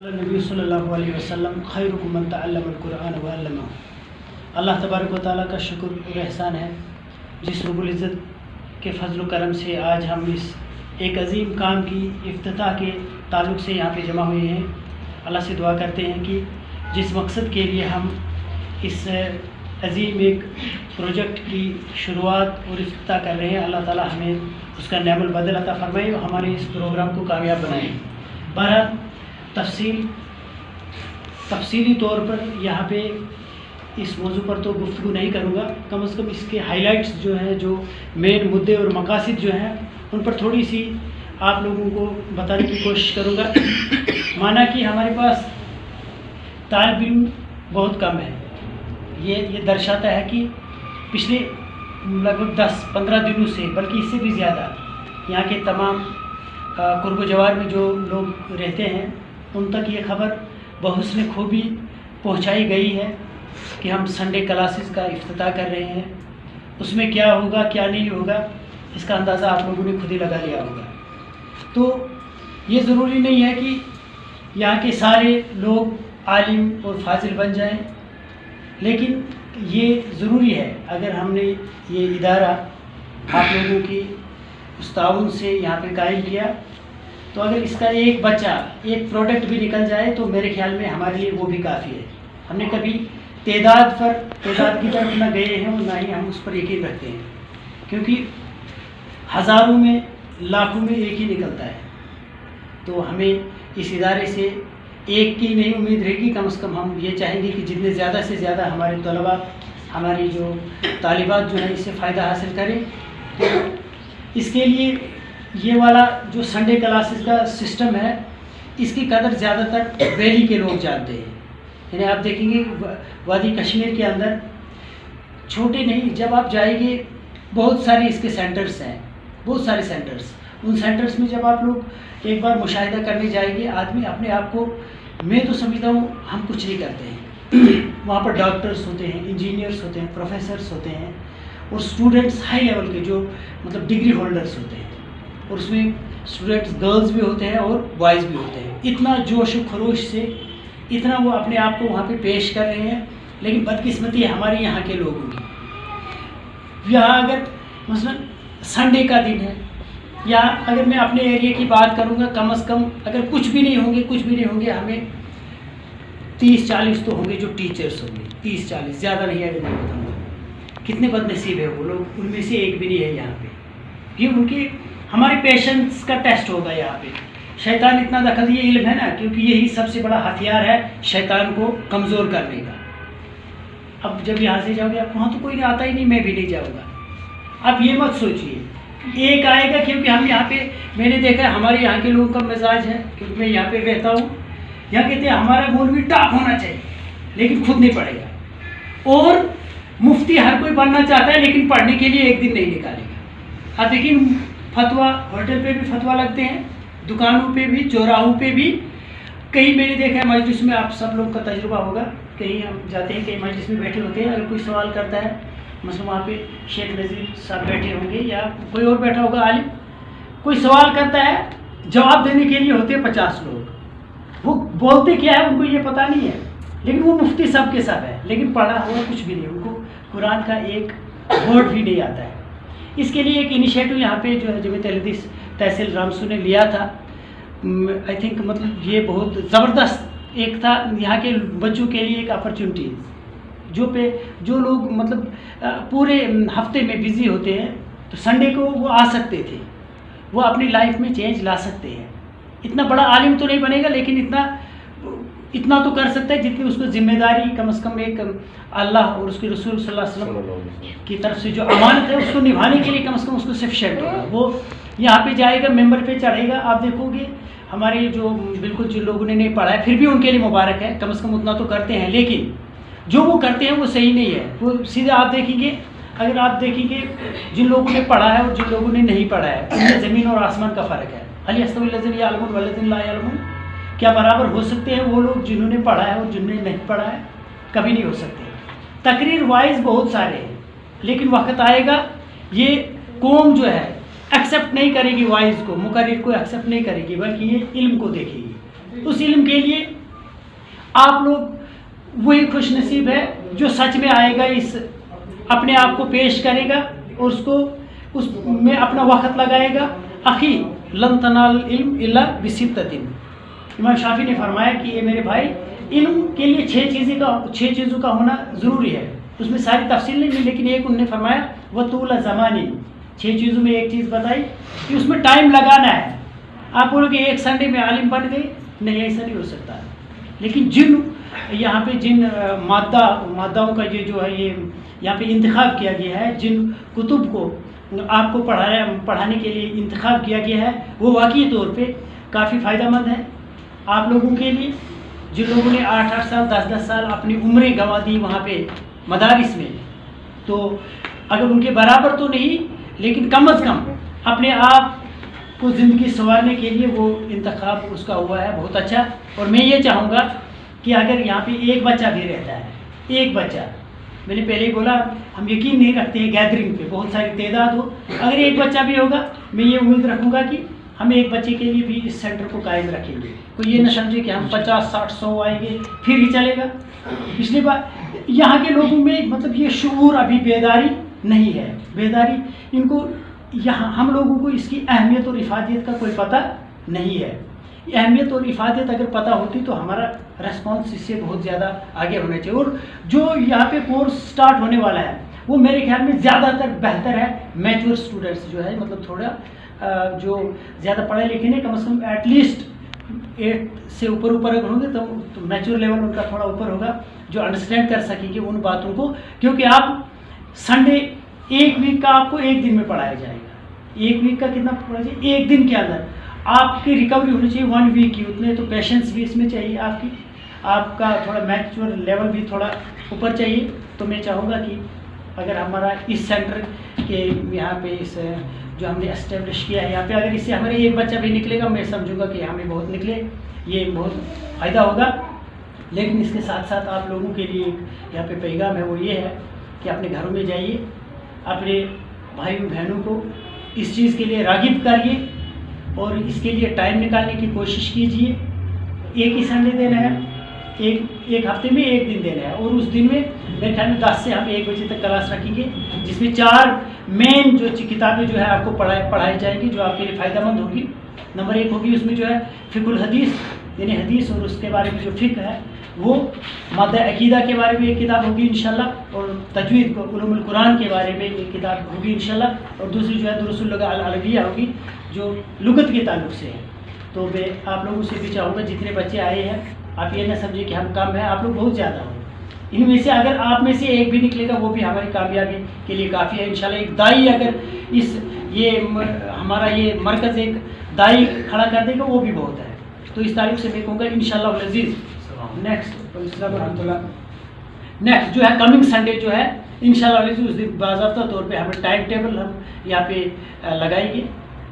नबी सल्लल्लाहु अलैहि वसल्लम खैरुकुम मन तअल्लमल कुरान व अल्लमहु। अल्लाह तबारक व तआला का शुक्र और एहसान है जिस रब्बुल इज़्ज़त के फजल करम से आज हम इस एक अजीम काम की इफ्तिताह के ताल्लुक़ से यहाँ पे जमा हुए हैं। अल्लाह से दुआ करते हैं कि जिस मकसद के लिए हम इस अजीम एक प्रोजेक्ट की शुरुआत और इफ्तिताह कर रहे हैं, अल्लाह ताला हमें उसका नेमुल बदल अता फरमाए और हमारे इस प्रोग्राम को कामयाब बनाए। बहरहाल तफसीली तौर पर यहाँ पे इस मौजू पर तो गुफ्तगू नहीं करूँगा, कम से कम इसके हाइलाइट्स जो हैं, जो मेन मुद्दे और मकासद जो हैं, उन पर थोड़ी सी आप लोगों को बताने की कोशिश करूँगा। माना कि हमारे पास तालिब इल्म बहुत कम है। ये दर्शाता है कि पिछले लगभग 10-15 दिनों से, बल्कि इससे भी ज़्यादा, यहाँ के तमाम कुर्ब जवार में जो लोग रहते हैं उन तक ये खबर बहुस्न खूबी पहुँचाई गई है कि हम संडे क्लासेस का इफ्तिताह कर रहे हैं। उसमें क्या होगा क्या नहीं होगा इसका अंदाज़ा आप लोगों ने खुद ही लगा लिया होगा। तो ये ज़रूरी नहीं है कि यहाँ के सारे लोग आलिम और फाजिल बन जाएं, लेकिन ये ज़रूरी है अगर हमने ये इदारा आप लोगों की उस ताउन से यहाँ पे कायम किया, तो अगर इसका एक बच्चा, एक प्रोडक्ट भी निकल जाए तो मेरे ख्याल में हमारे लिए वो भी काफ़ी है। हमने कभी तादाद की तरफ ना गए हैं और ना ही हम उस पर यकीन रखते हैं, क्योंकि हज़ारों में लाखों में एक ही निकलता है। तो हमें इस इदारे से एक की नहीं उम्मीद रहेगी, कम से कम हम ये चाहेंगे कि जितने ज़्यादा से ज़्यादा हमारे तलबा, हमारी जो तालिबात जो है इससे फ़ायदा हासिल करें। तो इसके लिए ये वाला जो संडे क्लासेस का सिस्टम है, इसकी कदर ज़्यादातर वैली के लोग जानते हैं। यानी आप देखेंगे वादी कश्मीर के अंदर छोटे नहीं, जब आप जाएंगे बहुत सारे इसके सेंटर्स हैं, बहुत सारे सेंटर्स। उन सेंटर्स में जब आप लोग एक बार मुशाहिदा करने जाएंगे, आदमी अपने आप को, मैं तो समझता हूँ हम कुछ नहीं करते हैं। वहाँ पर डॉक्टर्स होते हैं, इंजीनियर्स होते हैं, प्रोफेसर्स होते हैं और स्टूडेंट्स हाई लेवल के जो मतलब डिग्री होल्डर्स होते हैं, और उसमें स्टूडेंट्स गर्ल्स भी होते हैं और बॉयज़ भी होते हैं। इतना जोश व खरोश से इतना वो अपने आप को वहाँ पे पेश कर रहे हैं। लेकिन बदकिस्मती है हमारे यहाँ के लोगों की। यहाँ अगर मसलन संडे का दिन है, या अगर मैं अपने एरिया की बात करूँगा, कम से कम अगर कुछ भी नहीं होंगे, हमें 30-40 तो होंगे जो टीचर्स होंगे, 30-40, ज़्यादा नहीं है। अगर मैं बताऊँगा कितने बदनसीब है वो लोग, उनमें से एक भी नहीं है यहाँ पे। ये उनकी हमारे पेशेंस का टेस्ट होगा यहाँ पे। शैतान इतना दखल, ये इल्म है ना, क्योंकि यही सबसे बड़ा हथियार है शैतान को कमज़ोर करने का। अब जब यहाँ से जाओगे, आप वहाँ तो कोई आता ही नहीं, मैं भी नहीं जाऊँगा। आप ये मत सोचिए एक आएगा, क्योंकि हम यहाँ पे, मैंने देखा है हमारे यहाँ के लोगों का मिजाज है, क्योंकि मैं यहाँ पे रहता हूँ। यहाँ कहते हैं हमारा मौलवी टॉप होना चाहिए, लेकिन खुद नहीं पढ़ेगा। और मुफ्ती हर कोई बनना चाहता है, लेकिन पढ़ने के लिए एक दिन नहीं निकालेगा। आप देखिए फतवा, होटल पे भी फतवा लगते हैं, दुकानों पे भी, चौराहों पे भी। कहीं मैंने देखा है मजलिस में, आप सब लोग का तजुर्बा होगा, कहीं हम जाते हैं, कहीं मजलिस में बैठे होते हैं, अगर कोई सवाल करता है, मतलब वहाँ पे शेख नज़ीर साहब बैठे होंगे या कोई और बैठा होगा आलिम, कोई सवाल करता है, जवाब देने के लिए होते हैं 50 लोग। वो बोलते क्या है उनको ये पता नहीं है, लेकिन वो मुफ्ती सब के सब है, लेकिन पढ़ा हुआ कुछ भी नहीं, उनको कुरान का एक वर्ड भी नहीं आता है। इसके लिए एक इनिशिएटिव यहाँ पे जो है जमीयत अहले-हदीस तहसील रामसू ने लिया था। आई थिंक मतलब ये बहुत ज़बरदस्त एक था यहाँ के बच्चों के लिए एक अपॉर्चुनिटी, जो लोग मतलब पूरे हफ्ते में बिज़ी होते हैं, तो संडे को वो आ सकते थे, वो अपनी लाइफ में चेंज ला सकते हैं। इतना बड़ा आलिम तो नहीं बनेगा, लेकिन इतना तो कर सकता है जितनी उसको जिम्मेदारी, कम से कम एक अल्लाह और उसके रसूल सल्लल्लाहु अलैहि वसल्लम की तरफ से जो अमानत है उसको निभाने के लिए कम से कम उसको सफिशिएंट होगा। वो यहाँ पे जाएगा, मेंबर पे चढ़ेगा। आप देखोगे हमारे जो बिल्कुल जो लोगों ने नहीं पढ़ा है, फिर भी उनके लिए मुबारक है, कम से कम उतना तो करते हैं, लेकिन जो वो करते हैं वो सही नहीं है। वो सीधे आप देखेंगे, अगर आप देखेंगे जिन लोगों ने पढ़ा है और जिन लोगों ने नहीं पढ़ा है, उनमें ज़मीन और आसमान का फ़र्क है। हल यस्तवी लज़ीना यअलमून वल्लज़ीना ला यअलमून, क्या बराबर हो सकते हैं वो लोग जिन्होंने पढ़ा है और जिन्होंने नहीं पढ़ा है? कभी नहीं हो सकते। तकरीर वाइज बहुत सारे हैं, लेकिन वक्त आएगा ये कौम जो है एक्सेप्ट नहीं करेगी वाइज को, मुकर्रिर को एक्सेप्ट नहीं करेगी, बल्कि ये इल्म को देखेगी। उस इल्म के लिए आप लोग वही खुश नसीब है जो सच में आएगा, इस अपने आप को पेश करेगा और उसको उसमें अपना वक़्त लगाएगा। अखी लन तनाल इल्म इल्ला बिसित्ततिन, इमाम शाफी ने फरमाया कि ये मेरे भाई, इल्म के लिए छः चीज़ों का होना ज़रूरी है। उसमें सारी तफसील नहीं, लेकिन एक उन्होंने फरमाया वह तूल ज़मानी, 6 चीज़ों में एक चीज़ बताई कि उसमें टाइम लगाना है। आप बोलोगे एक संडे में आलिम बन गए, नहीं, ऐसा नहीं हो सकता। लेकिन जिन यहाँ पे जिन मादाओं का ये जो है ये यहाँ पे इंतखाब किया गया है, जिन कुतुब को आपको पढ़ाने के लिए इंतखाब किया गया है, वो वाकई तौर पे काफ़ी फ़ायदेमंद है आप लोगों के लिए। जिन लोगों ने 8-8 साल 10-10 साल अपनी उम्रें गंवा दी वहाँ पे मदारिस में, तो अगर उनके बराबर तो नहीं, लेकिन कम अज़ कम अपने आप को ज़िंदगी संवारने के लिए वो इंतखाब उसका हुआ है बहुत अच्छा। और मैं ये चाहूँगा कि अगर यहाँ पे एक बच्चा भी रहता है, एक बच्चा, मैंने पहले ही बोला हम यकीन नहीं रखते हैं गैदरिंग पे, बहुत सारी तादाद हो, अगर एक बच्चा भी होगा, मैं ये उम्मीद रखूँगा कि हम एक बच्चे के लिए भी इस सेंटर को कायम रखेंगे। कोई ये न समझे कि हम 50, 60, 100 आएंगे फिर ही चलेगा। पिछली बार यहाँ के लोगों में मतलब ये शऊर अभी बेदारी नहीं है, बेदारी इनको यहाँ हम लोगों को इसकी अहमियत और इफादियत का कोई पता नहीं है। अहमियत और इफादियत अगर पता होती तो हमारा रेस्पॉन्स इससे बहुत ज़्यादा आगे होना चाहिए। और जो यहाँ पे कोर्स स्टार्ट होने वाला है वो मेरे ख्याल में ज़्यादातर बेहतर है मैच्योर स्टूडेंट्स जो है, मतलब थोड़ा जो ज़्यादा पढ़े लिखे नहीं, कम से कम एटलीस्ट 8 से ऊपर अगर होंगे तो मैच्योर लेवल उनका थोड़ा ऊपर होगा, जो अंडरस्टैंड कर सकेंगे उन बातों को। क्योंकि आप संडे एक वीक का आपको एक दिन में पढ़ाया जाएगा। एक वीक का कितना पढ़ा चाहिए? एक दिन के अंदर आपकी रिकवरी होनी चाहिए 1 वीक की, उतने तो पेशेंस भी इसमें चाहिए आपकी, आपका थोड़ा मैच्योर लेवल भी थोड़ा ऊपर चाहिए। तो मैं चाहूँगा कि अगर हमारा इस सेंटर के यहाँ पे इस जो हमने एस्टेब्लिश किया है यहाँ पे, अगर इससे हमारे एक बच्चा भी निकलेगा, मैं समझूंगा कि हमें बहुत निकले, ये बहुत फ़ायदा होगा। लेकिन इसके साथ साथ आप लोगों के लिए यहाँ पे पैगाम है, वो ये है कि अपने घरों में जाइए, अपने भाइयों बहनों को इस चीज़ के लिए रागिब करिए और इसके लिए टाइम निकालने की कोशिश कीजिए। एक ही संडे देना है, एक हफ्ते में एक दिन देना है, और उस दिन में मेरे ख्याल में 10 से हम 1 बजे तक क्लास रखेंगे, जिसमें 4 मेन जो किताबें जो है आपको पढ़ाई जाएंगी, जो आपके लिए फ़ायदेमंद होगी। नंबर 1 होगी उसमें जो है फ़िक़ुल हदीस, यानी हदीस और उसके बारे में जो फ़िक़्ह है वो, मादा अकीदा के बारे में एक किताब होगी इंशाल्लाह, और तजवीद उलूमुल कुरान के बारे में एक किताब होगी इंशाल्लाह, और दूसरी जो है दुरुसुल लुगा अल अरबिया होगी जो लुगत के ताल्लुक़ से है। तो मैं आप लोगों से भी चाहूँगा जितने बच्चे आए हैं, आप ये ना समझिए कि हम कम हैं, आप लोग बहुत ज़्यादा हो। इनमें से अगर आप में से एक भी निकलेगा वो भी हमारी कामयाबी के लिए काफ़ी है इंशाल्लाह। एक दाई अगर हमारा ये मरकज़ एक दाई खड़ा कर देगा वो भी बहुत है। तो इस तारीख से मैं कहूँगा इंशाल्लाह अज़ीज़ नेक्स्ट जो है कमिंग संडे जो है इंशाल्लाह अज़ीज़, उस दिन बाज़ाब्ता तौर पे हमें टाइम टेबल हम यहाँ पे लगाएंगे।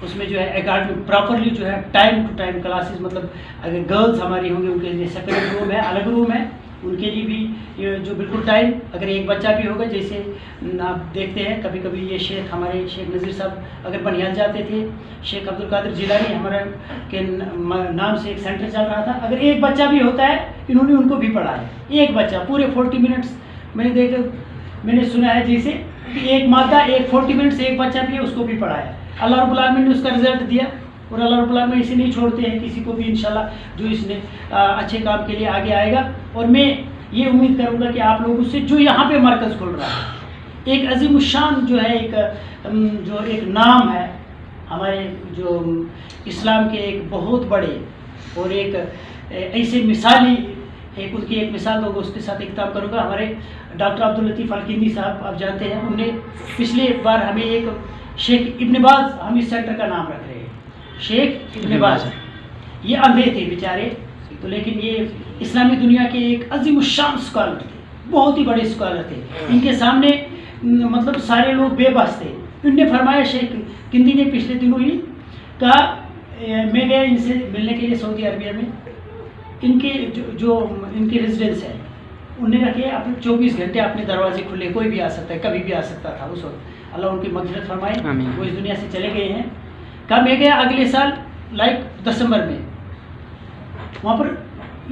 उसमें जो है एकेडमी प्रॉपरली जो है टाइम टू टाइम क्लासेस, मतलब अगर गर्ल्स हमारी होंगी उनके लिए सेपरेट रूम है, अलग रूम है, उनके लिए भी ये जो बिल्कुल टाइम, अगर एक बच्चा भी होगा, जैसे आप देखते हैं कभी कभी ये हमारे शेख नज़ीर साहब अगर बनियान जाते थे, शेख अब्दुल कादिर जिलानी हमारे के नाम से एक सेंटर चल रहा था, अगर एक बच्चा भी होता है इन्होंने उनको भी पढ़ाया, एक बच्चा पूरे 40 मिनट्स मैंने सुना है जैसे कि एक मादा एक 40 मिनट्स एक बच्चा भी है उसको भी पढ़ाया। अल्लाह रब्बुल आलमीन ने उसका रिजल्ट दिया, और अल्लाह रब्बुल आलमीन इसे नहीं छोड़ते हैं किसी को भी इंशाल्लाह जो इसने अच्छे काम के लिए आगे आएगा। और मैं ये उम्मीद करूँगा कि आप लोगों से जो यहाँ पे मरकज़ खुल रहा है, एक अज़ीमुश्शान जो है, एक नाम है हमारे जो इस्लाम के एक बहुत बड़े और एक ऐसे मिसाली उनकी एक मिसाल होगा, उसके साथ इख्तिताम करूँगा। हमारे डॉक्टर अब्दुल लतीफ़ अल-किंदी साहब आप जानते हैं, उनने पिछले बार हमें एक शेख इब्न बाज़, हम इस सेंटर का नाम रख रहे हैं शेख इब्न बाज़, ये अंधे थे बेचारे, तो लेकिन ये इस्लामी दुनिया के एक अज़ीमुश्शान स्कॉलर थे, बहुत ही बड़े स्कॉलर थे। इनके सामने मतलब सारे लोग बेबस थे। इनने फरमाया, शेख किंदी ने पिछले दिनों ही कहा, मैं गया इनसे मिलने के लिए सऊदी अरबिया में, इनके जो इनके रेजिडेंस है उन्हें रखे अपने 24 घंटे अपने दरवाजे खुले, कोई भी आ सकता है, कभी भी आ सकता था उस वक्त। अल्लाह उनकी मग़फ़िरत फरमाए, वो इस दुनिया से चले गए हैं। कब मैं गया? अगले साल दिसंबर में, वहाँ पर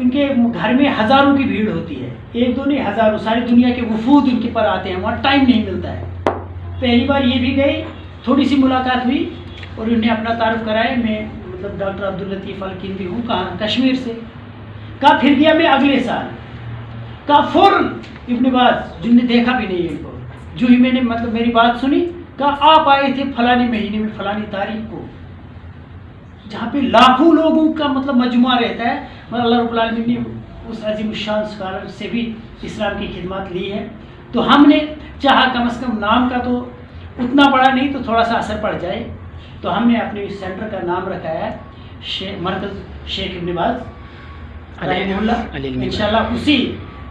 इनके घर में हज़ारों की भीड़ होती है, एक दो नहीं हज़ारों, सारी दुनिया के वफूद इनके पर आते हैं, वहाँ टाइम नहीं मिलता है। पहली बार ये भी गए, थोड़ी सी मुलाकात हुई और उन्हें अपना तारुफ कराया, मैं मतलब डॉक्टर अब्दुल लतीफ़ अल किंदी हूँ, कहाँ कश्मीर से। कहा फिर गया मैं अगले साल, कहा फ़ौरन इब्न बाज़ जिनने देखा भी नहीं इनको, जो ही मैंने मतलब मेरी बात सुनी, कहा आप आए थे फलाने महीने में फलानी तारीख को, जहाँ पे लाखों लोगों का मतलब मजमुआ रहता है। मतलब अल्लाह रब्बुल आलमीन ने उस अजीम शान स्कॉलर से भी इस्लाम की खिदमत ली है, तो हमने चाहा कम से कम नाम का तो उतना बड़ा नहीं तो थोड़ा सा असर पड़ जाए, तो हमने अपने इस सेंटर का नाम रखा है मरकज़ शेख इब्न बाज़ रहमहुल्लाह। इंशाल्लाह उसी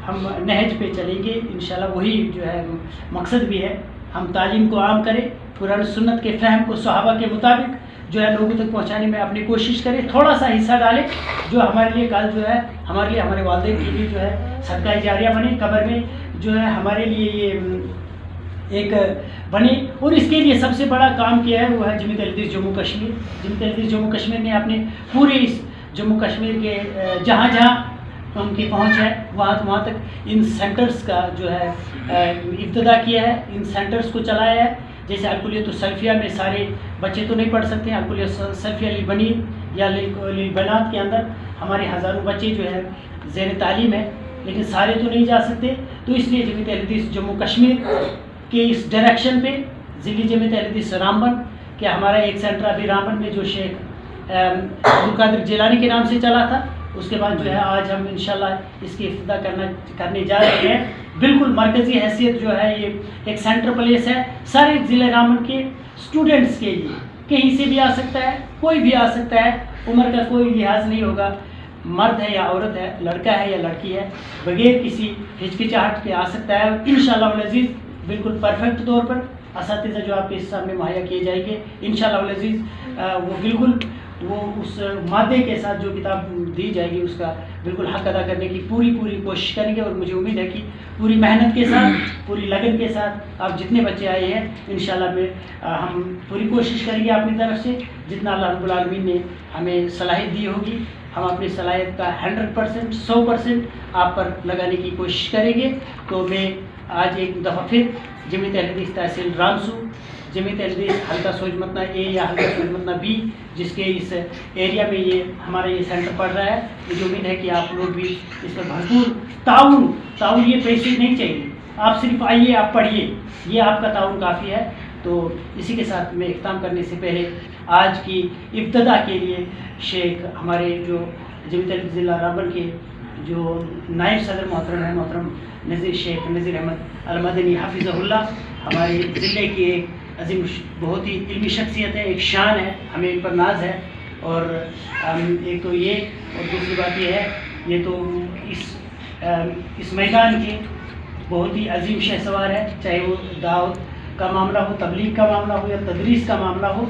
हम नहज पे चलेंगे, इंशाल्लाह वही जो है मकसद भी है, हम तालीम को आम करें, कुरान सुन्नत के फ़हम को सहाबा के मुताबिक जो है लोगों तक पहुंचाने में अपनी कोशिश करें, थोड़ा सा हिस्सा डालें जो हमारे लिए कल जो है हमारे लिए हमारे वालिदैन के लिए जो है सदका जारिया बने, कब्र में जो है हमारे लिए ये एक बने। और इसके लिए सबसे बड़ा काम किया है वो है जमीयत अहले जम्मू कश्मीर। जमीयत अहले जम्मू कश्मीर ने अपने पूरे इस जम्मू कश्मीर के जहाँ जहाँ उनकी पहुँच है वहाँ तक इन सेंटर्स का जो है इब्तिदा किया है, इन सेंटर्स को चलाया है। जैसे अलकुलियत सल्फिया में सारे बच्चे तो नहीं पढ़ सकते हैं, अलकुलियत सल्फिया लिबनी या लिबनात के अंदर हमारे हज़ारों बच्चे जो है ज़ेर तालीम है, लेकिन सारे तो नहीं जा सकते। तो इसलिए जमीयत अहले हदीस जम्मू कश्मीर के इस डायरेक्शन पे ज़िली जमीयत अहले हदीस रामबन के हमारा एक सेंटर अभी रामबन में जो शेख अब्दुल कादिर जिलानी के नाम से चला था, उसके बाद जो है आज हम इंशाल्लाह इसकी इफ्तिदा करने जा रहे हैं। बिल्कुल मरकज़ी हैसियत जो है ये एक सेंटर प्लेस है सारे ज़िले रामबन के स्टूडेंट्स के लिए, कहीं से भी आ सकता है, कोई भी आ सकता है, उम्र का कोई लिहाज नहीं होगा, मर्द है या औरत है, लड़का है या लड़की है, बगैर किसी हिचकिचाहट के आ सकता है। इंशाअल्लाह वल अज़ीज़ बिल्कुल परफेक्ट तौर पर असातिज़ा जो आपके सामने मुहैया किए जाएंगे इंशाअल्लाह वल अज़ीज़, वो बिल्कुल वो उस मादे के साथ जो किताब दी जाएगी उसका बिल्कुल हक अदा करने की पूरी कोशिश करेंगे। और मुझे उम्मीद है कि पूरी मेहनत के साथ, पूरी लगन के साथ आप जितने बच्चे आए हैं इंशाल्लाह में हम पूरी कोशिश करेंगे अपनी तरफ से, जितना अल्लाह रब्बुल आलमीन ने हमें सलाहियत दी होगी हम अपनी सलाहियत का 100% 100% आप पर लगाने की कोशिश करेंगे। तो मैं आज एक दफ़ा फिर जमीयत अहले हदीस तहसील रामसू, जमीयत अहले हदीस हल्का सोजमतना ए या हल्का सोजमतना बी, जिसके इस एरिया में ये हमारा ये सेंटर पड़ रहा है, मुझे उम्मीद है कि आप लोग भी इस पर भरपूर ताउन ये पैसे नहीं चाहिए, आप सिर्फ आइए, आप पढ़िए, ये आपका ताउन काफ़ी है। तो इसी के साथ मैं इख्तिताम करने से पहले आज की इब्तिदा के लिए शेख हमारे जो जमीयत अहले हदीस ज़िला रामबन के जो नायब सदर मोहतरम है मोहतरम नज़ीर शेख नज़ीर अहमद अल मदनी हाफिज़हुल्लाह, हमारे ज़िले की एक अजीम बहुत ही इल्मी शख्सियत है, एक शान है, हमें इन पर नाज है। और एक तो ये, और दूसरी बात ये है, ये तो इस मैदान के बहुत ही अजीम शहसवार है, चाहे वो दावत का मामला हो, तबलीग का मामला हो या तदरीस का मामला हो,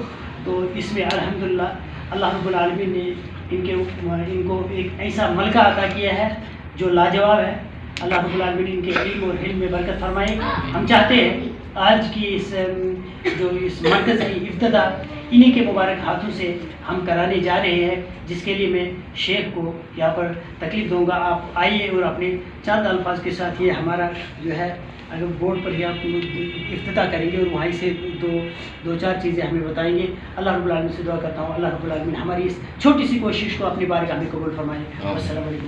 तो इसमें अल्हम्दुलिल्लाह अल्लाह रब्बुल आलमीन ने इनको एक ऐसा मलका अता किया है जो लाजवाब है। अल्लाह रब्बुल आलमीन इनके इल्म और हिल्म में बरकत फरमाए। हम चाहते हैं आज की इस मरकज़ की इब्तिदा इन्हीं के मुबारक हाथों से हम कराने जा रहे हैं, जिसके लिए मैं शेख को यहाँ पर तकलीफ़ दूंगा। आप आइए और अपने चंद अल्फाज के साथ ये हमारा जो है अगर बोर्ड पर ही आप इफ्तिता करेंगे और वहीं से दो चार चीज़ें हमें बताएंगे। अल्लाह रब्बुल आलमीन से दुआ करता हूँ अल्लाह रब्बुल आलमीन हमारी इस छोटी सी कोशिश को अपनी बारगाह में कबूल फरमाए। अस्सलामु अलैकुम।